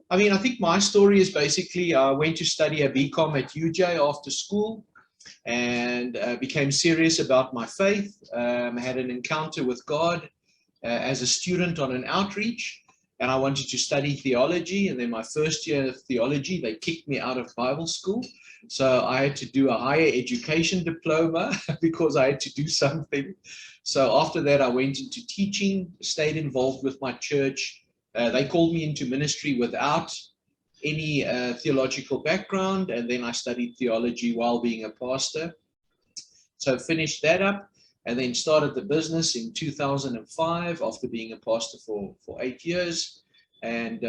I mean, I think my story is basically I went to study a BCom at UJ after school and became serious about my faith. Had an encounter with God as a student on an outreach, and I wanted to study theology. And then my first year of theology, they kicked me out of Bible school. So I had to do a higher education diploma because I had to do something. So after that, I went into teaching, stayed involved with my church. They called me into ministry without any theological background, and then I studied theology while being a pastor. So finished that up, and then started the business in 2005 after being a pastor for 8 years. And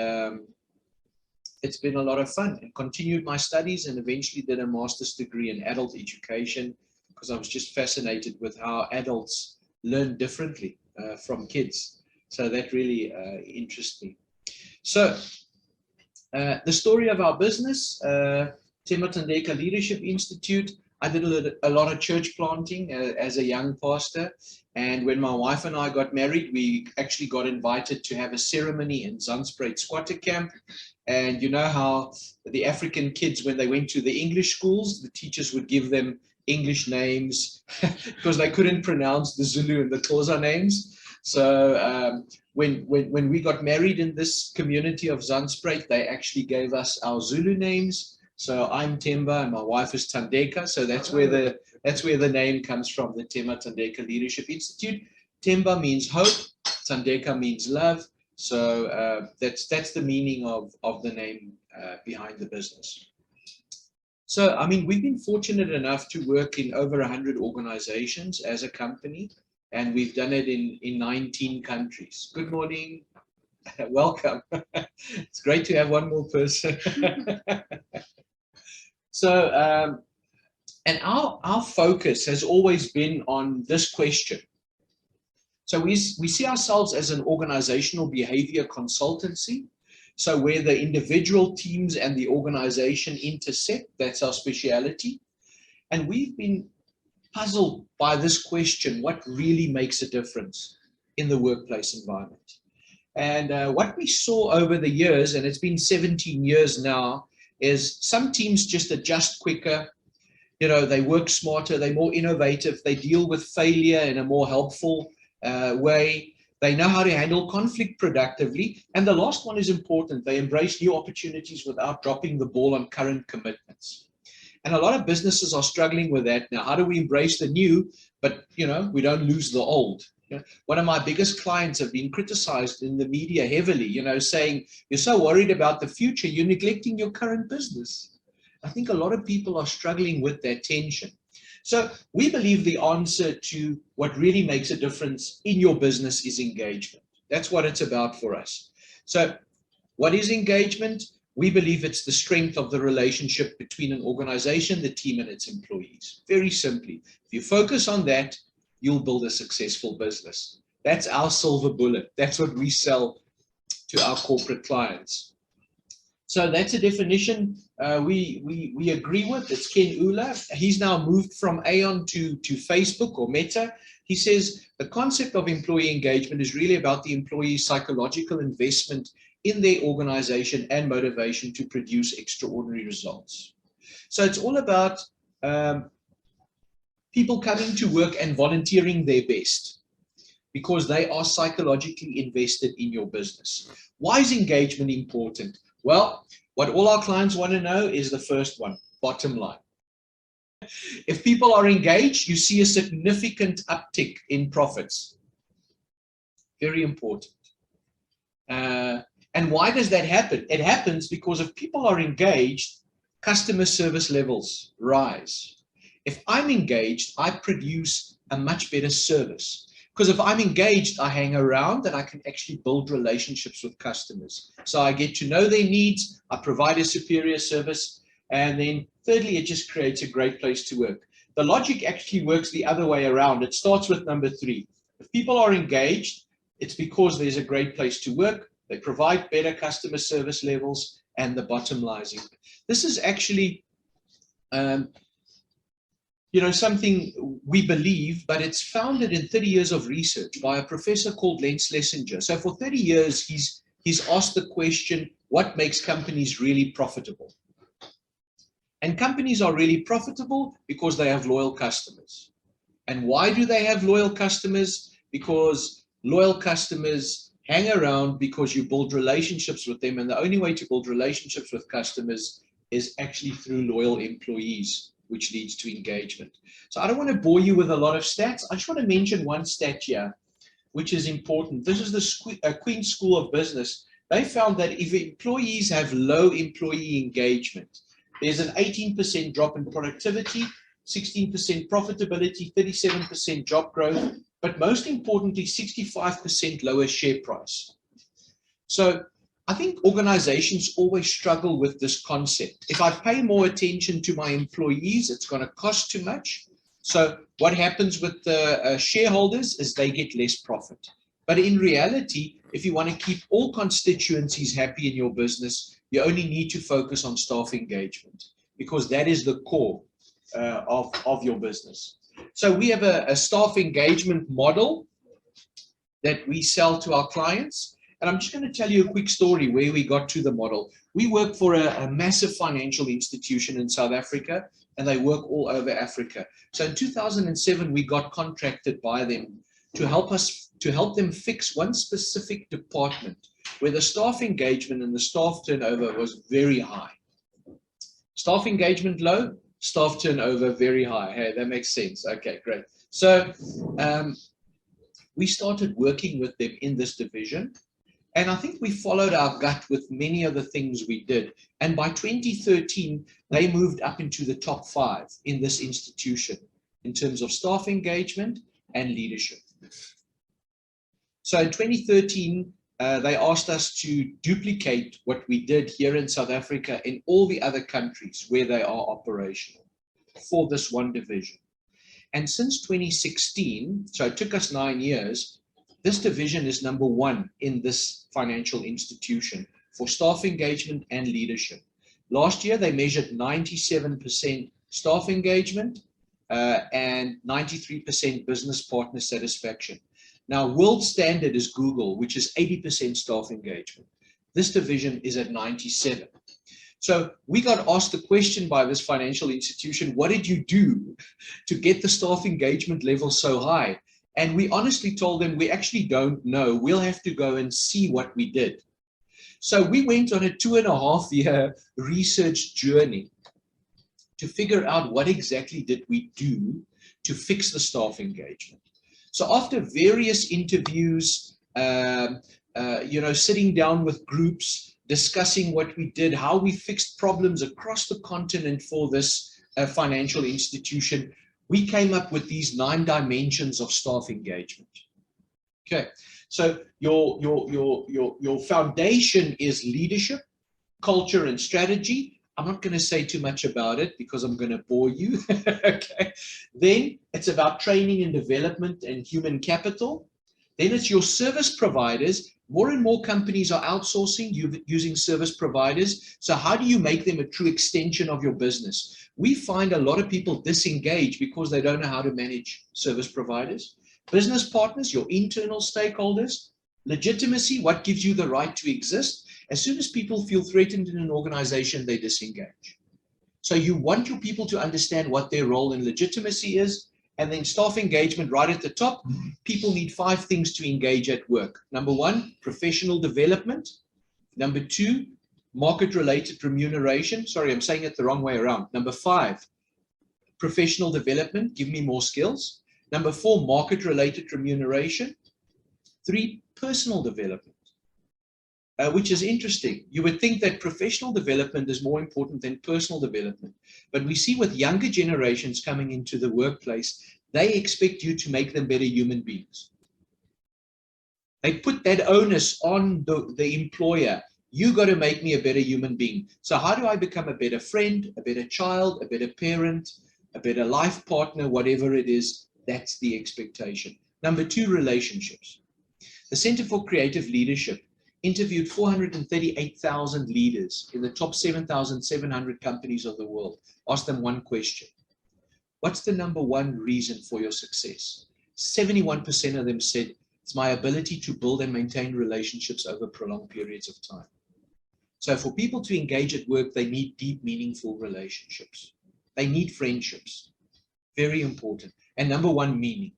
it's been a lot of fun, and continued my studies and eventually did a master's degree in adult education because I was just fascinated with how adults learn differently from kids. So that really interests me. So the story of our business, Themba Thandeka Leadership Institute. I did a lot of church planting as a young pastor. And when my wife and I got married, we actually got invited to have a ceremony in Zandspruit squatter camp. And you know how the African kids, when they went to the English schools, the teachers would give them English names because they couldn't pronounce the Zulu and the Xhosa names. So when we got married in this community of Zandspruit, they actually gave us our Zulu names. So I'm Themba and my wife is Thandeka. So that's where the name comes from, the Themba Thandeka Leadership Institute. Themba means hope, Thandeka means love. So that's the meaning of the name behind the business. So, I mean, we've been fortunate enough to work in over 100 organizations as a company, and we've done it in 19 countries. Good morning. Welcome. It's great to have one more person. So, and our focus has always been on this question. So we see ourselves as an organizational behavior consultancy. So where the individual teams and the organization intersect, that's our speciality. And we've been puzzled by this question: what really makes a difference in the workplace environment? And what we saw over the years, and it's been 17 years now, is some teams just adjust quicker. You know, they work smarter, they're more innovative, they deal with failure in a more helpful way. They know how to handle conflict productively. And the last one is important: they embrace new opportunities without dropping the ball on current commitments. And a lot of businesses are struggling with that now. How do we embrace the new, but we don't lose the old? One of my biggest clients have been criticized in the media heavily, saying, you're so worried about the future, you're neglecting your current business. I think a lot of people are struggling with that tension. So we believe the answer to what really makes a difference in your business is engagement. That's what it's about for us. So what is engagement? We believe it's the strength of the relationship between an organization, the team, and its employees. Very simply, if you focus on that, you'll build a successful business. That's our silver bullet. That's what we sell to our corporate clients. So that's a definition we agree with. It's Ken Ula. He's now moved from Aon to Facebook or Meta. He says the concept of employee engagement is really about the employee's psychological investment in their organization and motivation to produce extraordinary results. So it's all about people coming to work and volunteering their best because they are psychologically invested in your business. Why is engagement important? Well, what all our clients want to know is the first one: bottom line. If people are engaged, you see a significant uptick in profits. Very important. And why does that happen? It happens because if people are engaged, customer service levels rise. If I'm engaged, I produce a much better service. Because if I'm engaged, I hang around and I can actually build relationships with customers. So I get to know their needs, I provide a superior service, and then thirdly, it just creates a great place to work. The logic actually works the other way around. It starts with number 3. If people are engaged, it's because there's a great place to work, they provide better customer service levels, and the bottom line. This is actually something we believe, but it's founded in 30 years of research by a professor called Lens Schlesinger. So for 30 years, he's asked the question, what makes companies really profitable. And companies are really profitable because they have loyal customers. And why do they have loyal customers? Because loyal customers hang around because you build relationships with them. And the only way to build relationships with customers is actually through loyal employees, which leads to engagement. So I don't want to bore you with a lot of stats. I just want to mention one stat here, which is important. This is the Queen's School of Business. They found that if employees have low employee engagement, there's an 18% drop in productivity, 16% profitability, 37% job growth, but most importantly, 65% lower share price. So I think organizations always struggle with this concept. If I pay more attention to my employees, it's going to cost too much. So what happens with the shareholders is they get less profit. But in reality, if you want to keep all constituencies happy in your business, you only need to focus on staff engagement, because that is the core of your business. So we have a staff engagement model that we sell to our clients. And I'm just going to tell you a quick story where we got to the model. We work for a massive financial institution in South Africa, and they work all over Africa. So in 2007, we got contracted by them to help them fix one specific department where the staff engagement and the staff turnover was very high. Staff engagement low, staff turnover very high. Hey, that makes sense. Okay, great. So we started working with them in this division. And I think we followed our gut with many of the things we did. And by 2013, they moved up into the top 5 in this institution in terms of staff engagement and leadership. So in 2013, they asked us to duplicate what we did here in South Africa in all the other countries where they are operational for this one division. And since 2016, so it took us 9 years, this division is number 1 in this financial institution for staff engagement and leadership. Last year, they measured 97% staff engagement and 93% business partner satisfaction. Now, world standard is Google, which is 80% staff engagement. This division is at 97. So we got asked the question by this financial institution, what did you do to get the staff engagement level so high? And we honestly told them, we actually don't know. We'll have to go and see what we did. So we went on a 2.5-year research journey to figure out what exactly did we do to fix the staff engagement. So after various interviews, sitting down with groups, discussing what we did, how we fixed problems across the continent for this financial institution, we came up with these 9 dimensions of staff engagement. Okay, so your foundation is leadership, culture, and strategy. I'm not going to say too much about it because I'm going to bore you. Okay. Then it's about training and development and human capital. Then it's your service providers. More and more companies are outsourcing, using service providers. So how do you make them a true extension of your business? We find a lot of people disengage because they don't know how to manage service providers. Business partners, your internal stakeholders. Legitimacy, what gives you the right to exist? As soon as people feel threatened in an organization, they disengage. So you want your people to understand what their role in legitimacy is. And then staff engagement right at the top. People need 5 things to engage at work. Number 1, professional development. Number 2, market-related remuneration. Sorry, I'm saying it the wrong way around. Number 5, professional development. Give me more skills. Number 4, market-related remuneration. 3, personal development. Which is interesting. You would think that professional development is more important than personal development. But we see with younger generations coming into the workplace, they expect you to make them better human beings. They put that onus on the employer. You got to make me a better human being. So how do I become a better friend, a better child, a better parent, a better life partner, whatever it is? That's the expectation. Number 2, relationships. The Center for Creative Leadership interviewed 438,000 leaders in the top 7,700 companies of the world. Asked them one question. What's the number 1 reason for your success? 71% of them said, it's my ability to build and maintain relationships over prolonged periods of time. So for people to engage at work, they need deep, meaningful relationships. They need friendships. Very important. And number one, meaning.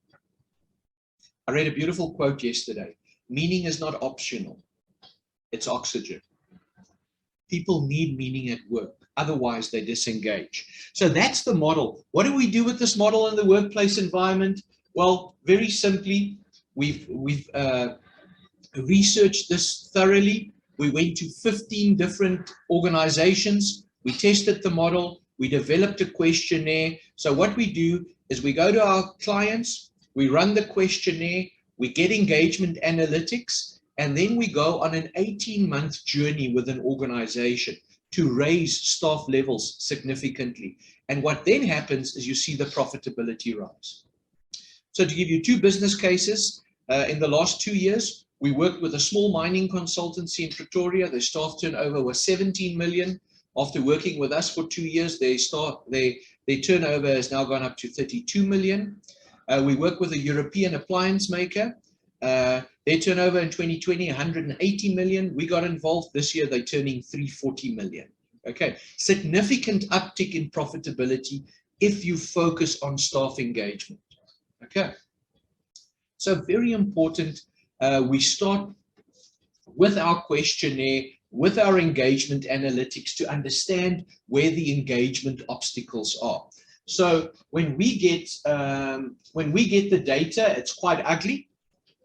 I read a beautiful quote yesterday. Meaning is not optional. It's oxygen. People need meaning at work. Otherwise, they disengage. So that's the model. What do we do with this model in the workplace environment? Well, very simply, we've researched this thoroughly. We went to 15 different organizations. We tested the model. We developed a questionnaire. So what we do is we go to our clients, we run the questionnaire, we get engagement analytics, and then we go on an 18-month journey with an organization to raise staff levels significantly. And what then happens is you see the profitability rise. So to give you two business cases, in the last 2 years, we worked with a small mining consultancy in Pretoria. Their staff turnover was 17 million. After working with us for 2 years, their turnover has now gone up to 32 million. We work with a European appliance maker. Their turnover in 2020, 180 million. We got involved this year. They're turning 340 million. Okay, significant uptick in profitability if you focus on staff engagement. Okay, so very important. We start with our questionnaire, with our engagement analytics to understand where the engagement obstacles are. So when we get the data, it's quite ugly.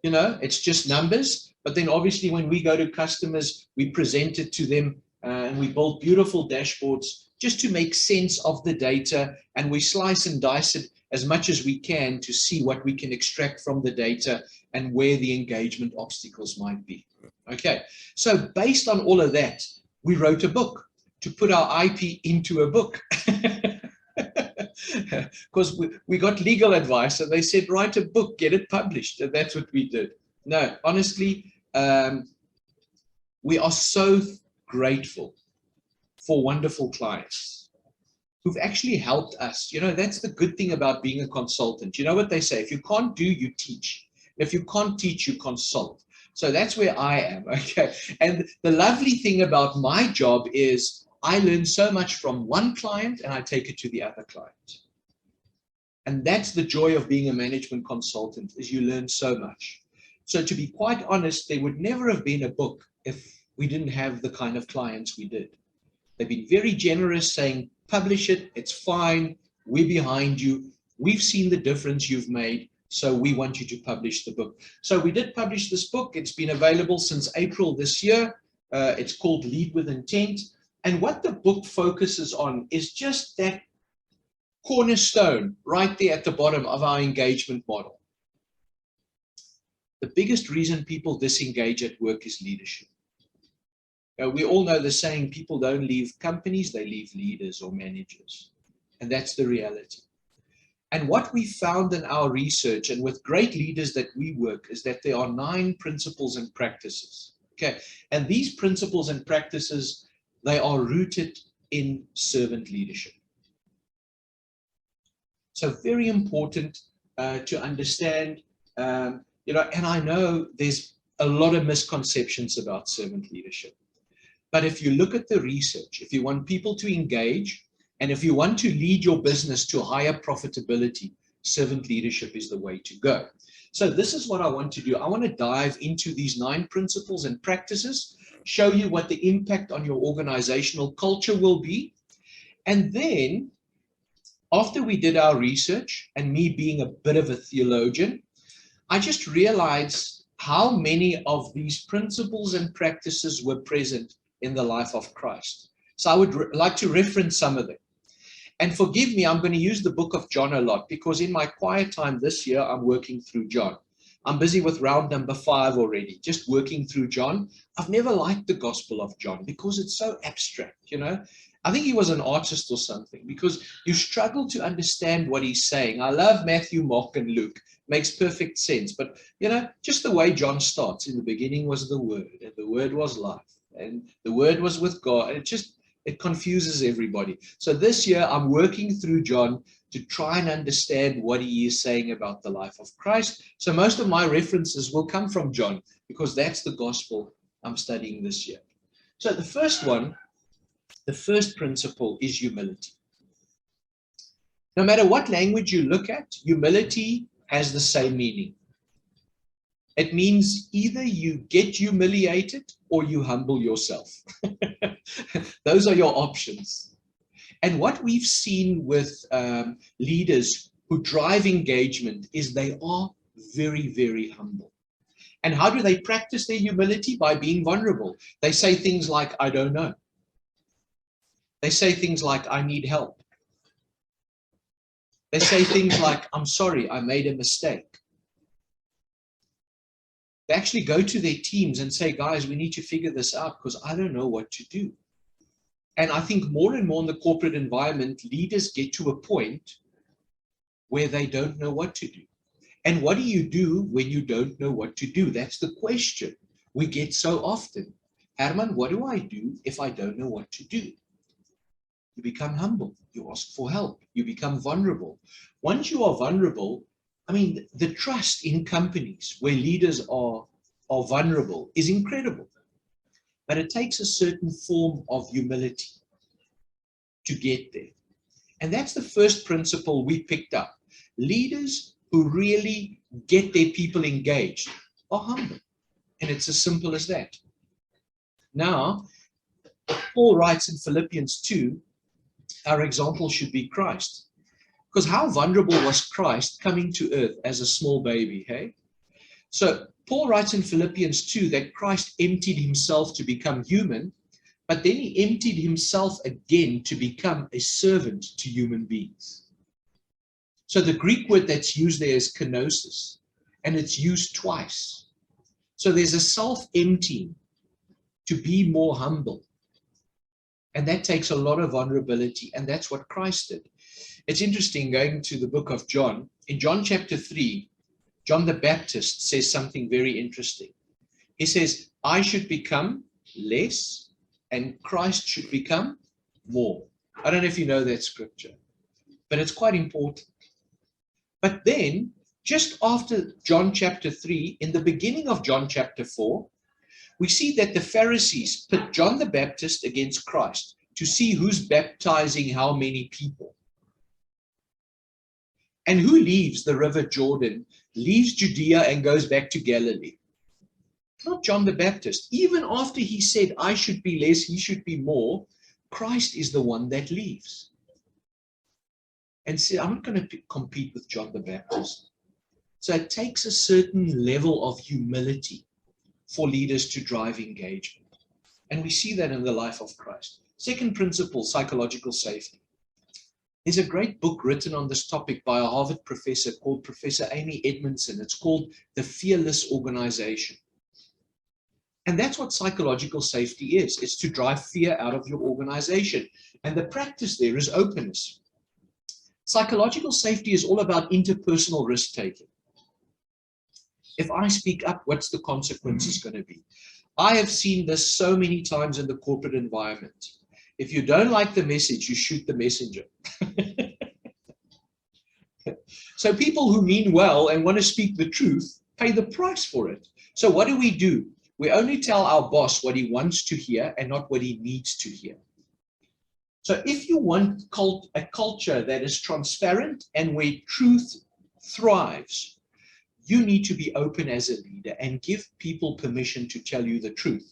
You know, it's just numbers. But then obviously when we go to customers, we present it to them and we build beautiful dashboards just to make sense of the data, and we slice and dice it as much as we can to see what we can extract from the data and where the engagement obstacles might be. Okay, so based on all of that, we wrote a book to put our IP into a book. Because we got legal advice and they said, write a book, get it published. And that's what we did. No, honestly, we are so grateful for wonderful clients who've actually helped us. You know, that's the good thing about being a consultant. You know what they say? If you can't do, you teach. If you can't teach, you consult. So that's where I am, okay? And the lovely thing about my job is I learn so much from one client and I take it to the other client. And that's the joy of being a management consultant, is you learn so much. So to be quite honest, there would never have been a book if we didn't have the kind of clients we did. They've been very generous, saying, publish it, it's fine, we're behind you, we've seen the difference you've made, so we want you to publish the book. So we did publish this book. It's been available since April this year. It's called Lead with Intent. And what the book focuses on is just that cornerstone right there at the bottom of our engagement model. The biggest reason people disengage at work is leadership. We all know the saying, people don't leave companies, they leave leaders or managers. And that's the reality. And what we found in our research and with great leaders that we work is that there are 9 principles and practices. Okay, and these principles and practices, they are rooted in servant leadership. So very important to understand, you know, and I know there's a lot of misconceptions about servant leadership. But if you look at the research, if you want people to engage, and if you want to lead your business to higher profitability, servant leadership is the way to go. So this is what I want to do. I want to dive into these 9 principles and practices, show you what the impact on your organizational culture will be. And then after we did our research, and me being a bit of a theologian, I just realized how many of these principles and practices were present in the life of Christ. So I would like to reference some of them. And forgive me, I'm going to use the book of John a lot, because in my quiet time this year, I'm working through John. I'm busy with round number 5 already, just working through John. I've never liked the Gospel of John because it's so abstract, you know. I think he was an artist or something, because you struggle to understand what he's saying. I love Matthew, Mark, and Luke. Makes perfect sense. But, you know, just the way John starts, in the beginning was the Word, and the Word was life, and the Word was with God. And it confuses everybody. So this year, I'm working through John to try and understand what he is saying about the life of Christ. So most of my references will come from John, because that's the gospel I'm studying this year. So the first principle is humility. No matter what language you look at, humility has the same meaning. It means either you get humiliated or you humble yourself. Those are your options. And what we've seen with leaders who drive engagement is they are very, very humble. And how do they practice their humility? By being vulnerable. They say things like, I don't know. They say things like, I need help. They say things like, I'm sorry, I made a mistake. They actually go to their teams and say, guys, we need to figure this out because I don't know what to do. And I think more and more in the corporate environment, leaders get to a point where they don't know what to do. And what do you do when you don't know what to do? That's the question we get so often. Hermann, what do I do if I don't know what to do? You become humble. You ask for help. You become vulnerable. Once you are vulnerable, I mean, the trust in companies where leaders are vulnerable is incredible. But it takes a certain form of humility to get there. And that's the first principle we picked up. Leaders who really get their people engaged are humble. And it's as simple as that. Now, Paul writes in Philippians 2, our example should be Christ. Because how vulnerable was Christ coming to earth as a small baby, hey? So Paul writes in Philippians 2 that Christ emptied himself to become human, but then he emptied himself again to become a servant to human beings. So the Greek word that's used there is kenosis, and it's used twice. So there's a self-emptying to be more humble. And that takes a lot of vulnerability, and that's what Christ did. It's interesting going to the book of John. In John chapter 3, John the Baptist says something very interesting. He says, I should become less and Christ should become more. I don't know if you know that scripture, but it's quite important. But then, just after John chapter 3, in the beginning of John chapter 4, we see that the Pharisees put John the Baptist against Christ to see who's baptizing how many people. And who leaves the river Jordan, leaves Judea and goes back to Galilee? Not John the Baptist. Even after he said, I should be less, he should be more, Christ is the one that leaves. And said, I'm not going to compete with John the Baptist. So it takes a certain level of humility for leaders to drive engagement. And we see that in the life of Christ. Second principle, psychological safety. There's a great book written on this topic by a Harvard professor called Professor Amy Edmondson. It's called The Fearless Organization. And that's what psychological safety is. It's to drive fear out of your organization. And the practice there is openness. Psychological safety is all about interpersonal risk-taking. If I speak up, what's the consequences going to be? I have seen this so many times in the corporate environment. If you don't like the message, you shoot the messenger. So people who mean well and want to speak the truth pay the price for it. So what do? We only tell our boss what he wants to hear and not what he needs to hear. So if you want a culture that is transparent and where truth thrives, you need to be open as a leader and give people permission to tell you the truth.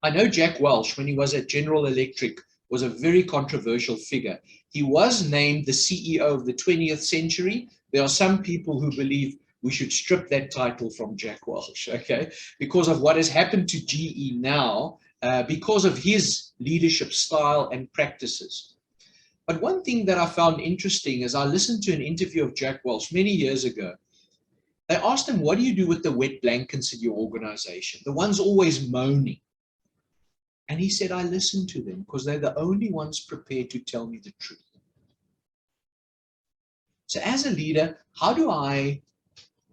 I know Jack Welch, when he was at General Electric, was a very controversial figure. He was named the CEO of the 20th century. There are some people who believe we should strip that title from Jack Welch, okay, because of what has happened to GE now, because of his leadership style and practices. But one thing that I found interesting is I listened to an interview of Jack Welch many years ago. They asked him, what do you do with the wet blankets in your organization? The ones always moaning. And he said, I listen to them because they're the only ones prepared to tell me the truth. So as a leader, how do I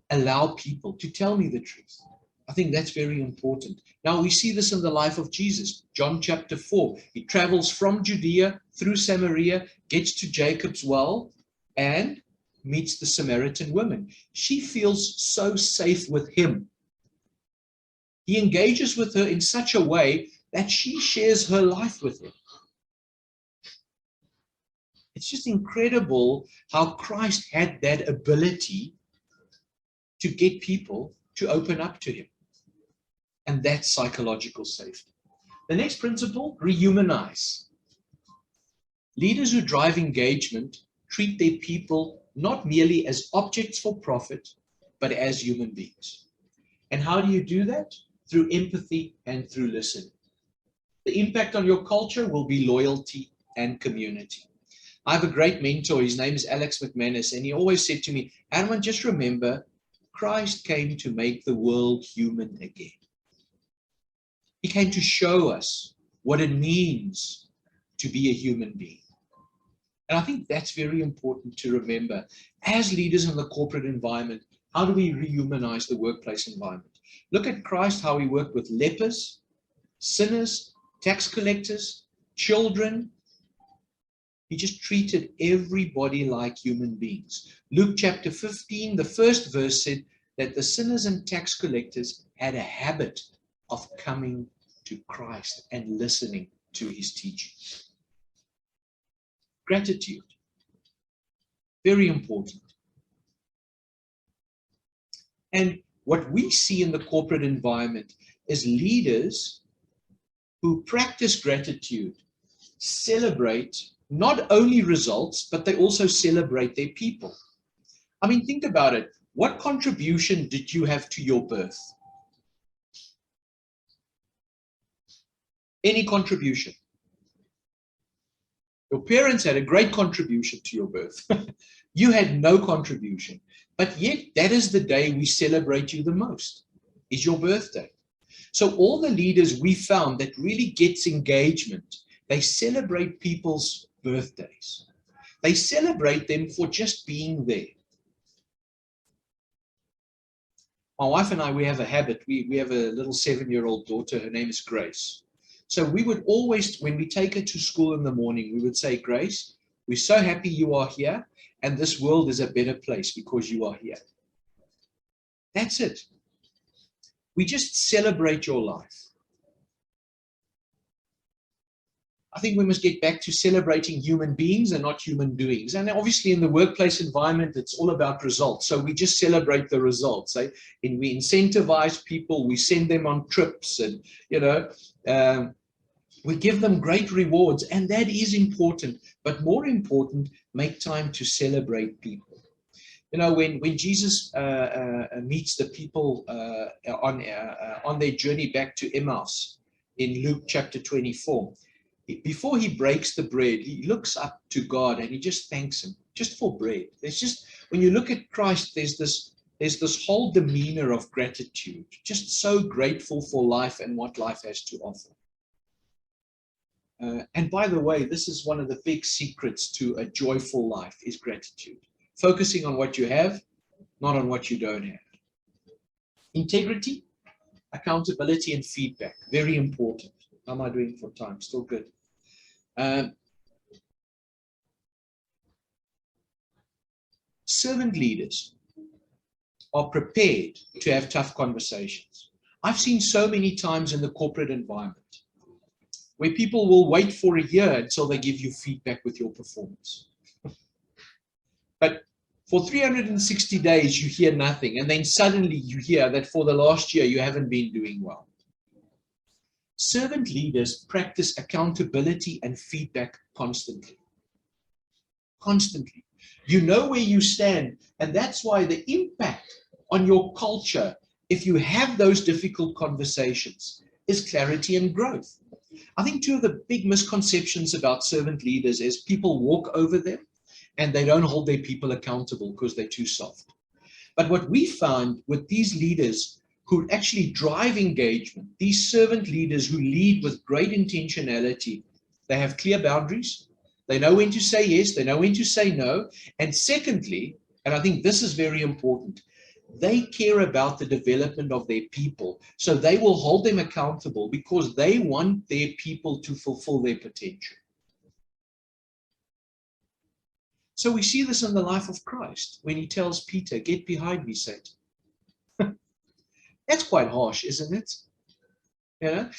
allow people to tell me the truth? I think that's very important. Now we see this in the life of Jesus. John chapter 4, he travels from Judea through Samaria, gets to Jacob's well, and meets the Samaritan woman. She feels so safe with him. He engages with her in such a way that she shares her life with him. It's just incredible how Christ had that ability to get people to open up to him. And that's psychological safety. The next principle, rehumanize. Leaders who drive engagement treat their people not merely as objects for profit, but as human beings. And how do you do that? Through empathy and through listening. The impact on your culture will be loyalty and community. I have a great mentor, his name is Alex McManus, and he always said to me, Hermann, just remember, Christ came to make the world human again. He came to show us what it means to be a human being. And I think that's very important to remember. As leaders in the corporate environment, how do we rehumanize the workplace environment? Look at Christ, how he worked with lepers, sinners, tax collectors, children. He just treated everybody like human beings. Luke chapter 15, the first verse said that the sinners and tax collectors had a habit of coming to Christ and listening to his teaching. Gratitude, very important. And what we see in the corporate environment is leaders who practice gratitude, celebrate not only results, but they also celebrate their people. I mean, think about it. What contribution did you have to your birth? Any contribution? Your parents had a great contribution to your birth. You had no contribution. But yet, that is the day we celebrate you the most, is your birthday. So all the leaders we found that really gets engagement, they celebrate people's birthdays. They celebrate them for just being there. My wife and I, we have a habit. We have a little 7-year-old daughter. Her name is Grace. So we would always, when we take her to school in the morning, we would say, Grace, we're so happy you are here, and this world is a better place because you are here. That's it. We just celebrate your life. I think we must get back to celebrating human beings and not human doings. And obviously in the workplace environment, it's all about results. So we just celebrate the results. And we incentivize people, we send them on trips, and, we give them great rewards. And that is important. But more important, make time to celebrate people. When Jesus meets the people on their journey back to Emmaus in Luke chapter 24, before he breaks the bread, he looks up to God and he just thanks him just for bread. There's just, when you look at Christ, there's this whole demeanor of gratitude, just so grateful for life and what life has to offer. And by the way, this is one of the big secrets to a joyful life is gratitude. Focusing on what you have, not on what you don't have. Integrity, accountability, and feedback, very important. How am I doing for time? Still good. Servant leaders are prepared to have tough conversations. I've seen so many times in the corporate environment where people will wait for a year until they give you feedback with your performance. But for 360 days, you hear nothing. And then suddenly you hear that for the last year, you haven't been doing well. Servant leaders practice accountability and feedback constantly. Constantly. You know where you stand. And that's why the impact on your culture, if you have those difficult conversations, is clarity and growth. I think two of the big misconceptions about servant leaders is people walk over them and they don't hold their people accountable because they're too soft. But what we found with these leaders who actually drive engagement, these servant leaders who lead with great intentionality, they have clear boundaries. They know when to say yes, they know when to say no. And secondly, and I think this is very important, they care about the development of their people. So they will hold them accountable because they want their people to fulfill their potential. So we see this in the life of Christ when he tells Peter, get behind me, Satan. That's quite harsh, isn't it?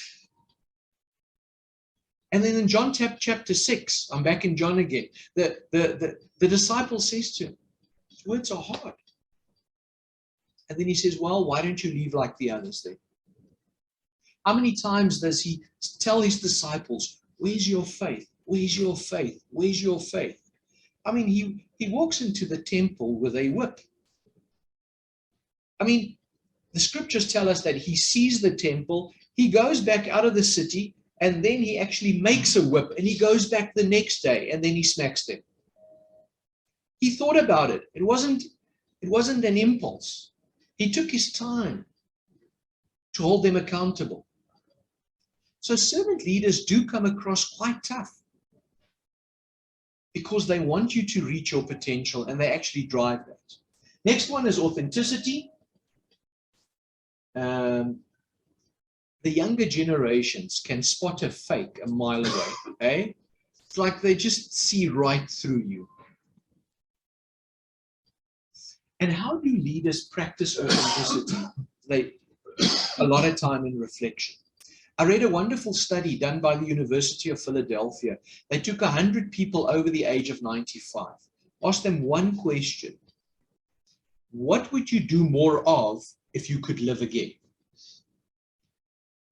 And then in John chapter 6, I'm back in John again, the disciple says to him, his words are hard. And then he says, well, why don't you leave like the others then? How many times does he tell his disciples, where's your faith? Where's your faith? Where's your faith? I mean, he walks into the temple with a whip. I mean, the scriptures tell us that he sees the temple, he goes back out of the city, and then he actually makes a whip, and he goes back the next day, and then he smacks them. He thought about it. It wasn't an impulse. He took his time to hold them accountable. So servant leaders do come across quite tough because they want you to reach your potential, and they actually drive that. Next one is authenticity. The younger generations can spot a fake a mile away. Eh? It's like they just see right through you. And how do leaders practice authenticity? A lot of time in reflection. I read a wonderful study done by the University of Philadelphia. They took 100 people over the age of 95, asked them one question. What would you do more of if you could live again?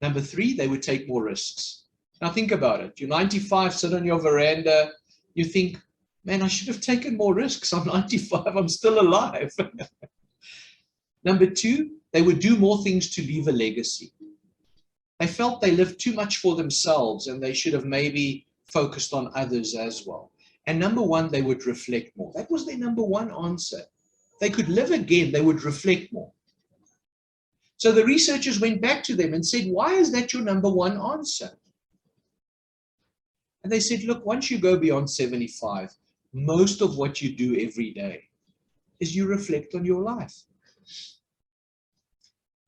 Number 3, they would take more risks. Now think about it. You're 95, sit on your veranda. You think, man, I should have taken more risks. I'm 95, I'm still alive. Number 2, they would do more things to leave a legacy. They felt they lived too much for themselves and they should have maybe focused on others as well. And number 1, they would reflect more. That was their number 1 answer. If they could live again, they would reflect more. So the researchers went back to them and said, why is that your number 1 answer? And they said, look, once you go beyond 75, most of what you do every day is you reflect on your life.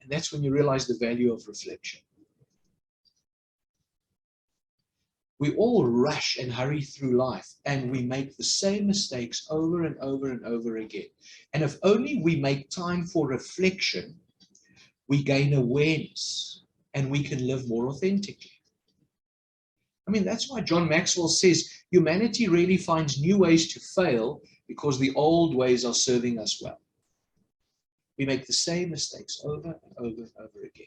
And that's when you realize the value of reflection. We all rush and hurry through life, and we make the same mistakes over and over and over again. And if only we make time for reflection, we gain awareness and we can live more authentically. I mean, that's why John Maxwell says humanity really finds new ways to fail because the old ways are serving us well. We make the same mistakes over and over and over again.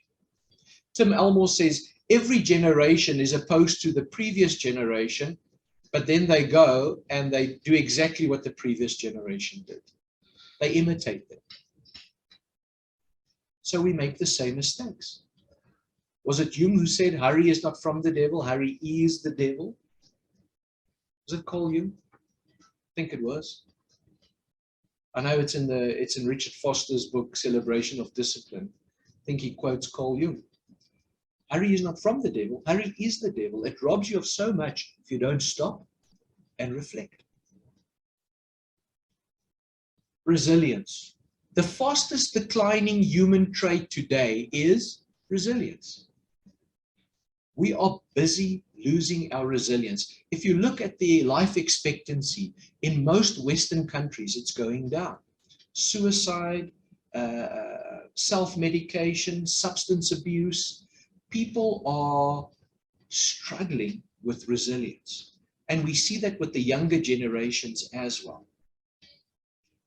Tim Elmore says every generation is opposed to the previous generation, but then they go and they do exactly what the previous generation did. They imitate them. So we make the same mistakes. Was it Jung who said, hurry is not from the devil, hurry is the devil? Was it Carl Jung? I think it was. I know it's in Richard Foster's book, Celebration of Discipline. I think he quotes Carl Jung. Hurry is not from the devil, hurry is the devil. It robs you of so much if you don't stop and reflect. Resilience. The fastest declining human trait today is resilience. We are busy losing our resilience. If you look at the life expectancy in most Western countries, it's going down. Suicide, self-medication, substance abuse. People are struggling with resilience. And we see that with the younger generations as well.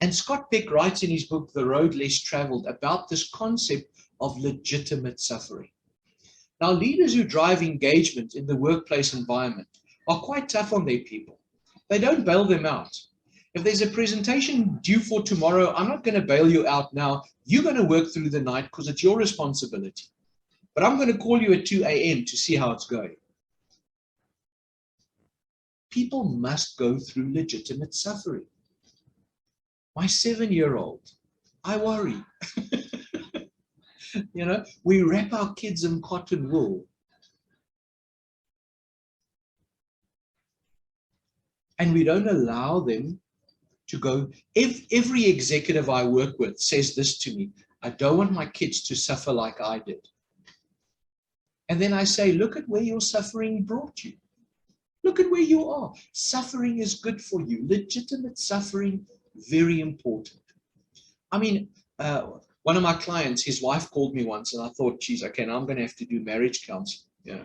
And Scott Peck writes in his book, The Road Less Traveled, about this concept of legitimate suffering. Now, leaders who drive engagement in the workplace environment are quite tough on their people. They don't bail them out. If there's a presentation due for tomorrow, I'm not going to bail you out now. You're going to work through the night because it's your responsibility. But I'm going to call you at 2 a.m. to see how it's going. People must go through legitimate suffering. My 7-year-old, I worry. You know, we wrap our kids in cotton wool. And we don't allow them to go. If every executive I work with says this to me, I don't want my kids to suffer like I did. And then I say, look at where your suffering brought you. Look at where you are. Suffering is good for you. Legitimate suffering, very important. I mean, one of my clients, his wife called me once and I thought, geez, okay, now I'm going to have to do marriage counseling. Yeah.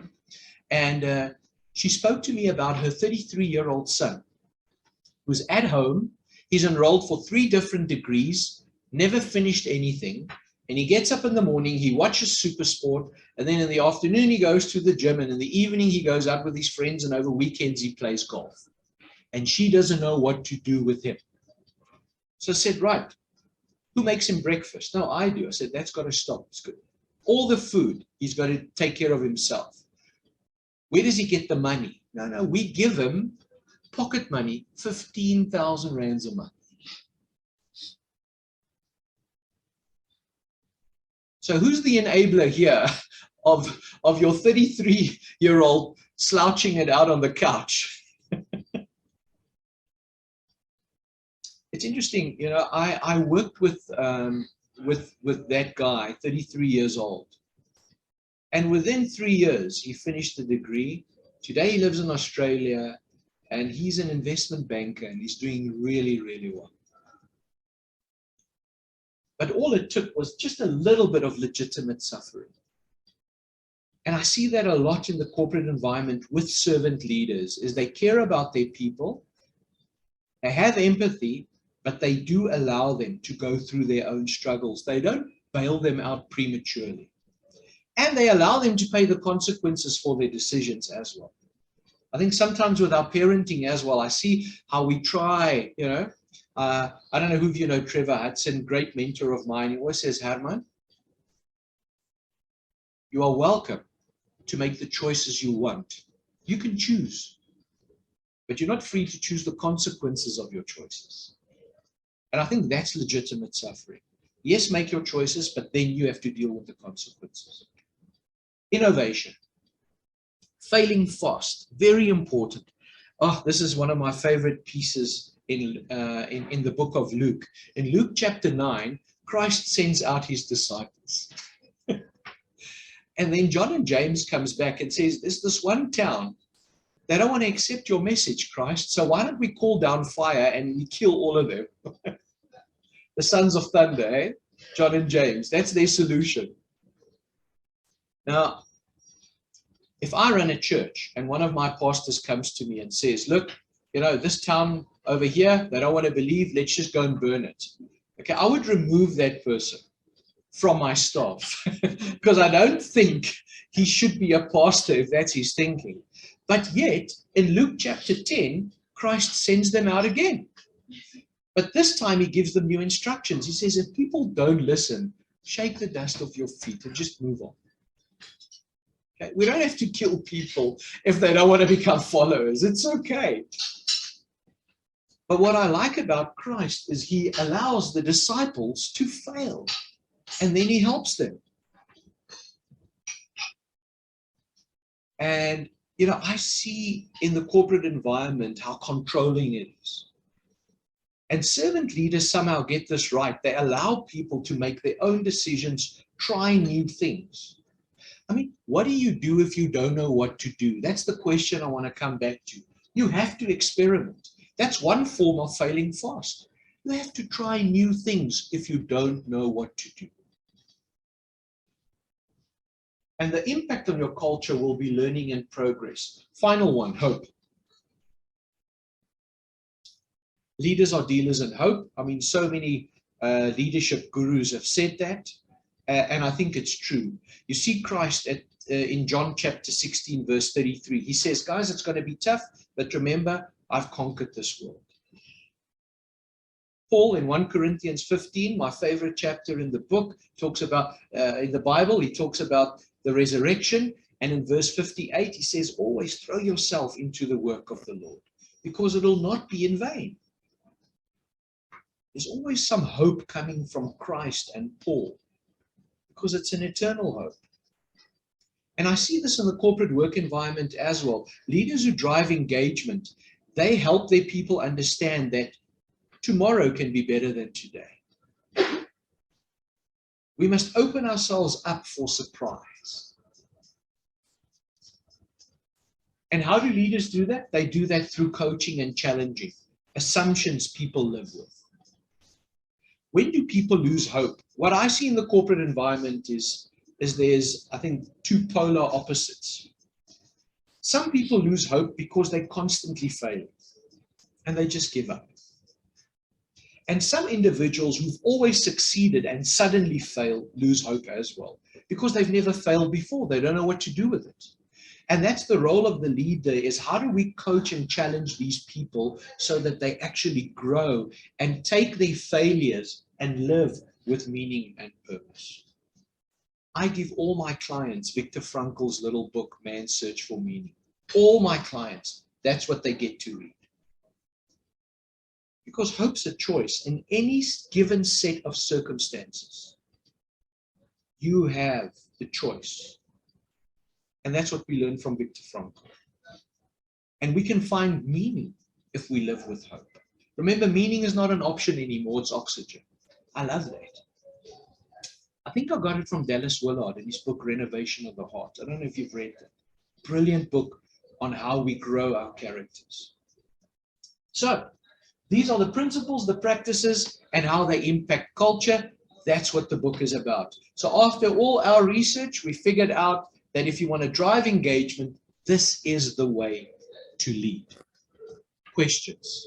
And she spoke to me about her 33-year-old son who's at home. He's enrolled for 3 different degrees, never finished anything. And he gets up in the morning, he watches Super Sport, and then in the afternoon he goes to the gym, and in the evening he goes out with his friends, and over weekends he plays golf. And she doesn't know what to do with him. So I said, right, who makes him breakfast? No, I do. I said, that's got to stop. It's good. All the food, he's got to take care of himself. Where does he get the money? No, we give him pocket money, 15,000 rands a month. So who's the enabler here of your 33-year-old slouching it out on the couch? It's interesting, you know, I worked with that guy, 33 years old. And within 3 years, he finished the degree. Today he lives in Australia, and he's an investment banker, and he's doing really, really well. But all it took was just a little bit of legitimate suffering. And I see that a lot in the corporate environment with servant leaders, is they care about their people, they have empathy, but they do allow them to go through their own struggles. They don't bail them out prematurely. And they allow them to pay the consequences for their decisions as well. I think sometimes with our parenting as well, I see how we try, you know, I don't know who of you know Trevor Hudson, great mentor of mine. He always says, Hermann, you are welcome to make the choices you want. You can choose, but you're not free to choose the consequences of your choices. And I think that's legitimate suffering. Yes, make your choices, but then you have to deal with the consequences. Innovation. Failing fast, very important. Oh, this is one of my favorite pieces in the book of Luke. In Luke chapter 9, Christ sends out his disciples. And then John and James comes back and says, there's this one town, they don't want to accept your message, Christ, so why don't we call down fire and we kill all of them? The sons of thunder, eh? John and James, that's their solution. Now, if I run a church and one of my pastors comes to me and says, look, you know, this town over here, they don't want to believe, let's just go and burn it. Okay, I would remove that person from my staff because I don't think he should be a pastor if that's his thinking. But yet, in Luke chapter 10, Christ sends them out again. But this time he gives them new instructions. He says, if people don't listen, shake the dust off your feet and just move on. Okay? We don't have to kill people if they don't want to become followers. It's okay. But what I like about Christ is he allows the disciples to fail, and then he helps them. And, you know, I see in the corporate environment how controlling it is. And servant leaders somehow get this right. They allow people to make their own decisions, try new things. I mean, what do you do if you don't know what to do? That's the question I want to come back to. You have to experiment. That's one form of failing fast. You have to try new things if you don't know what to do. And the impact on your culture will be learning and progress. Final one, hope. Leaders are dealers in hope. I mean, so many leadership gurus have said that, and I think it's true. You see Christ in John chapter 16, verse 33. He says, guys, it's going to be tough, but remember, I've conquered this world. Paul in 1 Corinthians 15, my favorite chapter in the book, talks about, in the Bible, he talks about the resurrection. And in verse 58, he says, always throw yourself into the work of the Lord, because it will not be in vain. There's always some hope coming from Christ and Paul, because it's an eternal hope. And I see this in the corporate work environment as well. Leaders who drive engagement, they help their people understand that tomorrow can be better than today. We must open ourselves up for surprise. And how do leaders do that? They do that through coaching and challenging assumptions people live with. When do people lose hope? What I see in the corporate environment is there's, I think, two polar opposites. Some people lose hope because they constantly fail and they just give up. And some individuals who've always succeeded and suddenly fail lose hope as well, because they've never failed before. They don't know what to do with it. And that's the role of the leader, is how do we coach and challenge these people so that they actually grow and take their failures and live with meaning and purpose. I give all my clients Viktor Frankl's little book, Man's Search for Meaning. All my clients, that's what they get to read. Because hope's a choice. In any given set of circumstances, you have the choice. And that's what we learn from Viktor Frankl. And we can find meaning if we live with hope. Remember, meaning is not an option anymore, it's oxygen. I love that. I think I got it from Dallas Willard in his book, Renovation of the Heart. I don't know if you've read that. Brilliant book on how we grow our characters. So, these are the principles, the practices, and how they impact culture. That's what the book is about. So after all our research, we figured out that if you want to drive engagement, this is the way to lead. Questions?